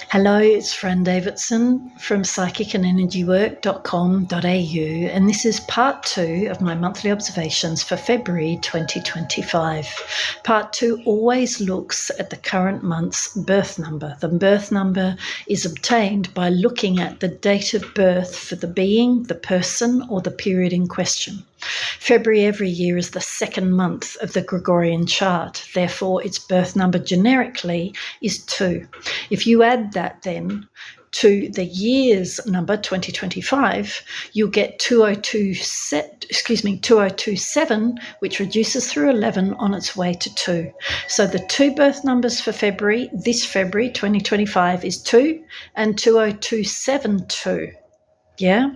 Hello, it's Fran from psychicandenergywork.com.au, and this is part 2 of my monthly observations for February 2025. Part 2 always looks at the current month's birth number. The birth number is obtained by looking at the date of birth for the being, the person, or the period in question. February every year is the second month of the Gregorian chart. Therefore, its birth number generically is 2. If you add that then to the year's number, 2025, you'll get 2027, which reduces through 11 on its way to 2. So the two birth numbers for February, this February 2025, is 2 and 2027. Yeah?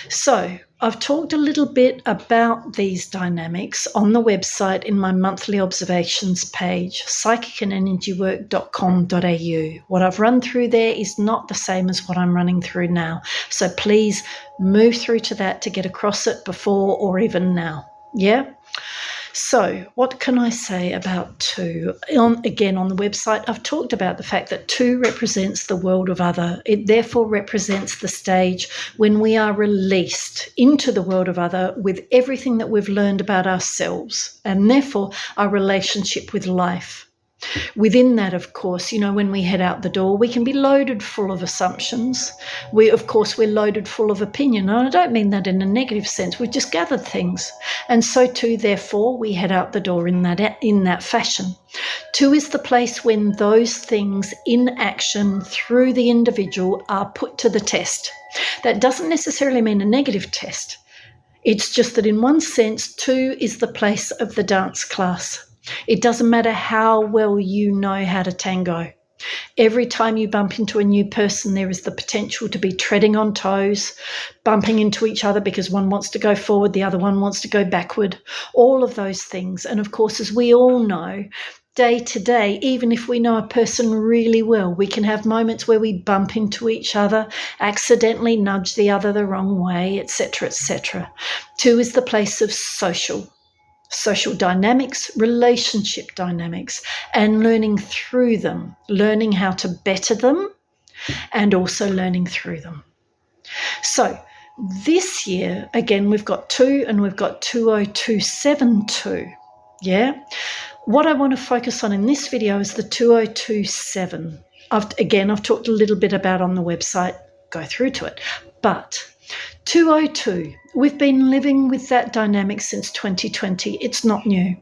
So I've talked a little bit about these dynamics on the website in my monthly observations page, psychicandenergywork.com.au. What I've run through there is not the same as what I'm running through now. So please move through to that to get across it before or even now. Yeah? So what can I say about 2? Again, on the website, I've talked about the fact that 2 represents the world of other. It therefore represents the stage when we are released into the world of other with everything that we've learned about ourselves and therefore our relationship with life. Within that, of course, when we head out the door, we can be loaded full of assumptions. We're loaded full of opinion. And I don't mean that in a negative sense. We've just gathered things. And so too, therefore, we head out the door in that fashion. 2 is the place when those things in action through the individual are put to the test. That doesn't necessarily mean a negative test. It's just that in one sense, 2 is the place of the dance class. It doesn't matter how well you know how to tango. Every time you bump into a new person, there is the potential to be treading on toes, bumping into each other because one wants to go forward, the other one wants to go backward, all of those things. And of course, as we all know, day to day, even if we know a person really well, we can have moments where we bump into each other, accidentally nudge the other the wrong way, etc., etc. 2 is the place of social dynamics, relationship dynamics, and learning through them, learning how to better them, and also learning through them. So this year, again, we've got 2 and we've got 2027. Yeah? What I want to focus on in this video is the 2027. I've talked a little bit about on the website, go through to it, but 202, we've been living with that dynamic since 2020. It's not new.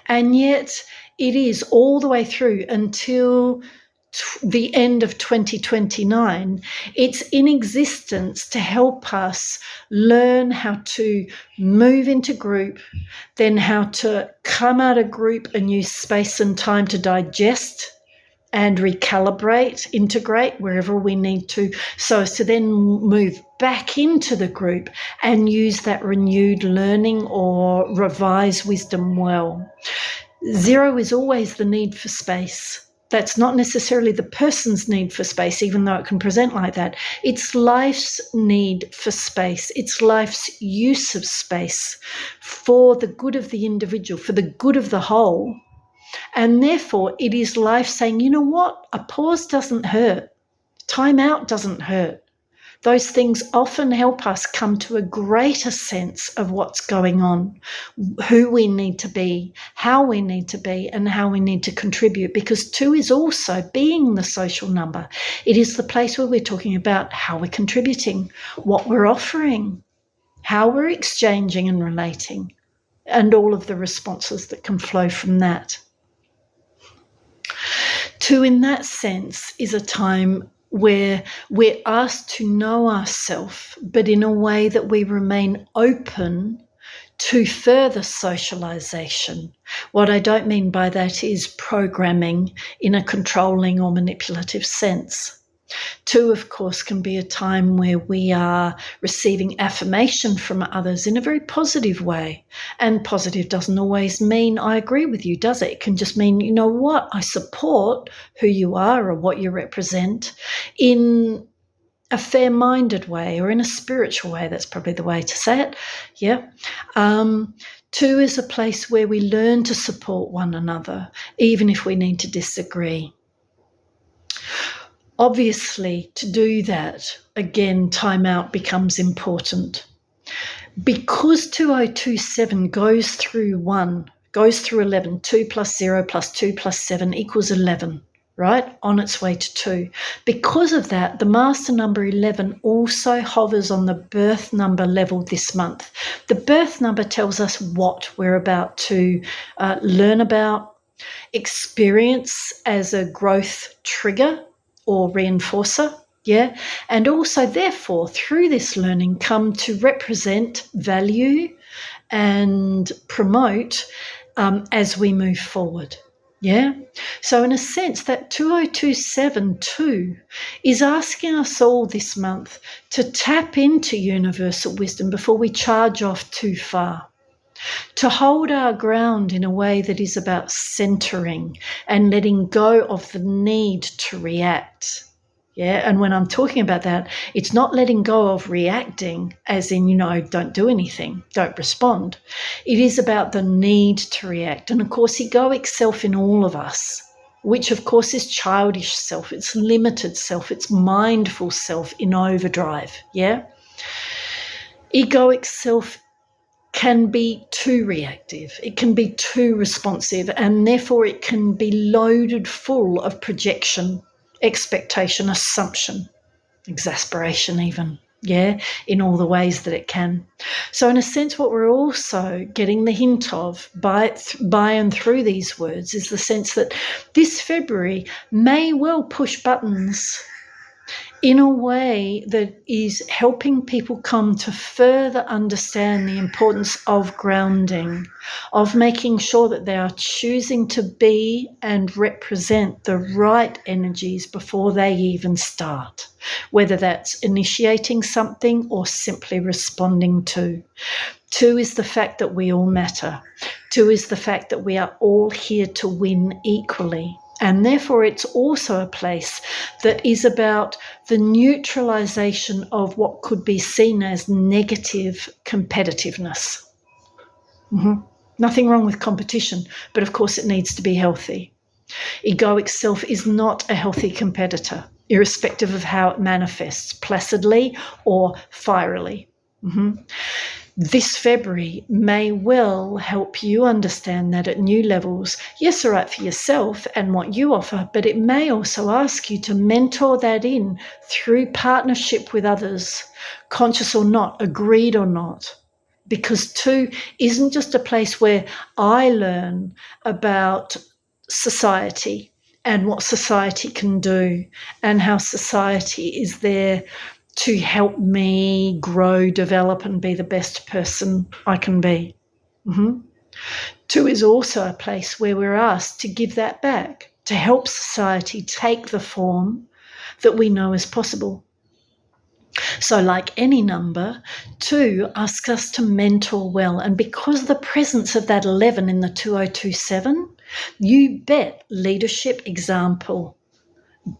And yet it is all the way through until the end of 2029. It's in existence to help us learn how to move into group, then how to come out of group and use space and time to digest and recalibrate, integrate wherever we need to, so as to then move back into the group and use that renewed learning or revised wisdom well. 0 is always the need for space. That's not necessarily the person's need for space, even though it can present like that. It's life's need for space. It's life's use of space for the good of the individual, for the good of the whole. And therefore, it is life saying, you know what? A pause doesn't hurt. Time out doesn't hurt. Those things often help us come to a greater sense of what's going on, who we need to be, how we need to be, and how we need to contribute. Because 2 is also being the social number. It is the place where we're talking about how we're contributing, what we're offering, how we're exchanging and relating, and all of the responses that can flow from that. 2, in that sense, is a time where we're asked to know ourselves, but in a way that we remain open to further socialization. What I don't mean by that is programming in a controlling or manipulative sense. 2, of course, can be a time where we are receiving affirmation from others in a very positive way. And positive doesn't always mean I agree with you, does it? It can just mean, you know what, I support who you are or what you represent in a fair-minded way or in a spiritual way. That's probably the way to say it. Yeah. 2 is a place where we learn to support one another, even if we need to disagree. Obviously, to do that, again, time out becomes important. Because 2027 goes through 11, 2 plus 0 plus 2 plus 7 equals 11, right? On its way to 2. Because of that, the master number 11 also hovers on the birth number level this month. The birth number tells us what we're about to learn about, experience as a growth trigger or reinforcer. Yeah. And also, therefore, through this learning, come to represent, value, and promote as we move forward. Yeah. So, in a sense, that 2027 too is asking us all this month to tap into universal wisdom before we charge off too far. To hold our ground in a way that is about centering and letting go of the need to react. Yeah, and when I'm talking about that, it's not letting go of reacting as in, don't do anything, don't respond. It is about the need to react. And of course, egoic self in all of us, which of course is childish self, it's limited self, it's mindful self in overdrive. Yeah. Egoic self can be too reactive, it can be too responsive, and therefore it can be loaded full of projection, expectation, assumption, exasperation even, in all the ways that it can. So in a sense, what we're also getting the hint of by and through these words is the sense that this February may well push buttons in a way that is helping people come to further understand the importance of grounding, of making sure that they are choosing to be and represent the right energies before they even start, whether that's initiating something or simply responding to. 2 is the fact that we all matter. 2 is the fact that we are all here to win equally. And therefore, it's also a place that is about the neutralization of what could be seen as negative competitiveness. Nothing wrong with competition, but of course it needs to be healthy. Egoic self is not a healthy competitor, irrespective of how it manifests, placidly or fierily. This February may well help you understand that at new levels. Yes, all right for yourself and what you offer, but it may also ask you to mentor that in through partnership with others, conscious or not, agreed or not. Because 2 isn't just a place where I learn about society and what society can do and how society is there to help me grow, develop, and be the best person I can be. 2 is also a place where we're asked to give that back, to help society take the form that we know is possible. So like any number, 2 asks us to mentor well. And because of the presence of that 11 in the 2027, you bet leadership, example,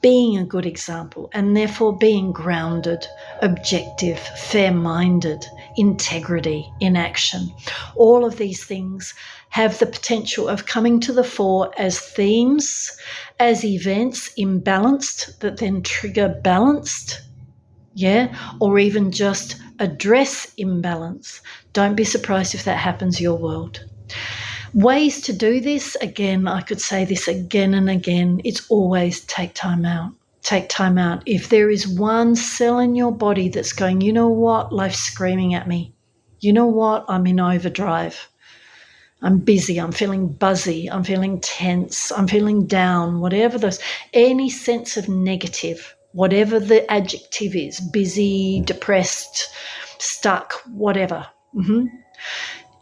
being a good example, and therefore being grounded, objective, fair-minded, integrity in action. All of these things have the potential of coming to the fore as themes, as events imbalanced that then trigger balanced, or even just address imbalance. Don't be surprised if that happens in your world. Ways to do this, again, I could say this again and again, it's always take time out. Take time out. If there is one cell in your body that's going, you know what, life's screaming at me. You know what, I'm in overdrive. I'm busy, I'm feeling buzzy, I'm feeling tense, I'm feeling down, whatever any sense of negative, whatever the adjective is, busy, depressed, stuck, whatever.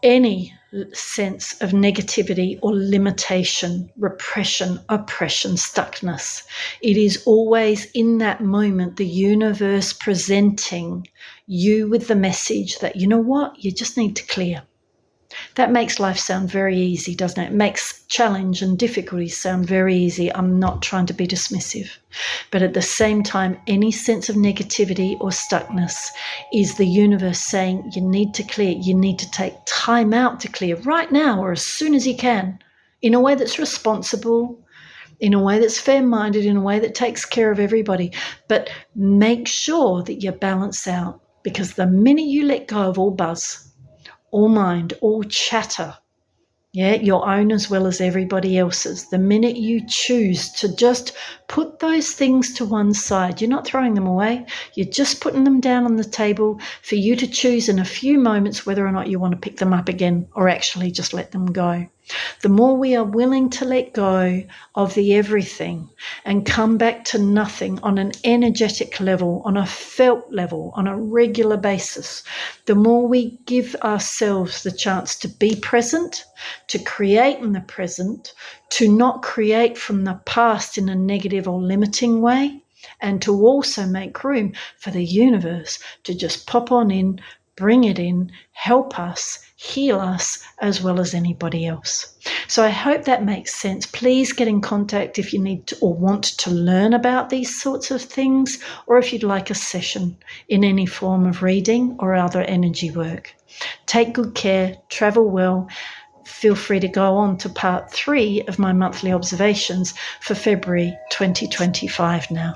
Any sense of negativity or limitation, repression, oppression, stuckness. It is always in that moment the universe presenting you with the message that, you know what, you just need to clear. That makes life sound very easy, doesn't it? It makes challenge and difficulties sound very easy. I'm not trying to be dismissive. But at the same time, any sense of negativity or stuckness is the universe saying you need to clear, you need to take time out to clear right now or as soon as you can, in a way that's responsible, in a way that's fair-minded, in a way that takes care of everybody. But make sure that you balance out, because the minute you let go of all buzz, all mind, all chatter, your own as well as everybody else's, the minute you choose to just put those things to one side, you're not throwing them away, you're just putting them down on the table for you to choose in a few moments whether or not you want to pick them up again or actually just let them go. The more we are willing to let go of the everything and come back to nothing on an energetic level, on a felt level, on a regular basis, the more we give ourselves the chance to be present, to create in the present, to not create from the past in a negative or limiting way, and to also make room for the universe to just pop on in, bring it in, help us, heal us, as well as anybody else. So I hope that makes sense. Please get in contact if you need to or want to learn about these sorts of things, or if you'd like a session in any form of reading or other energy work. Take good care, travel well. Feel free to go on to part 3 of my monthly observations for February 2025 now.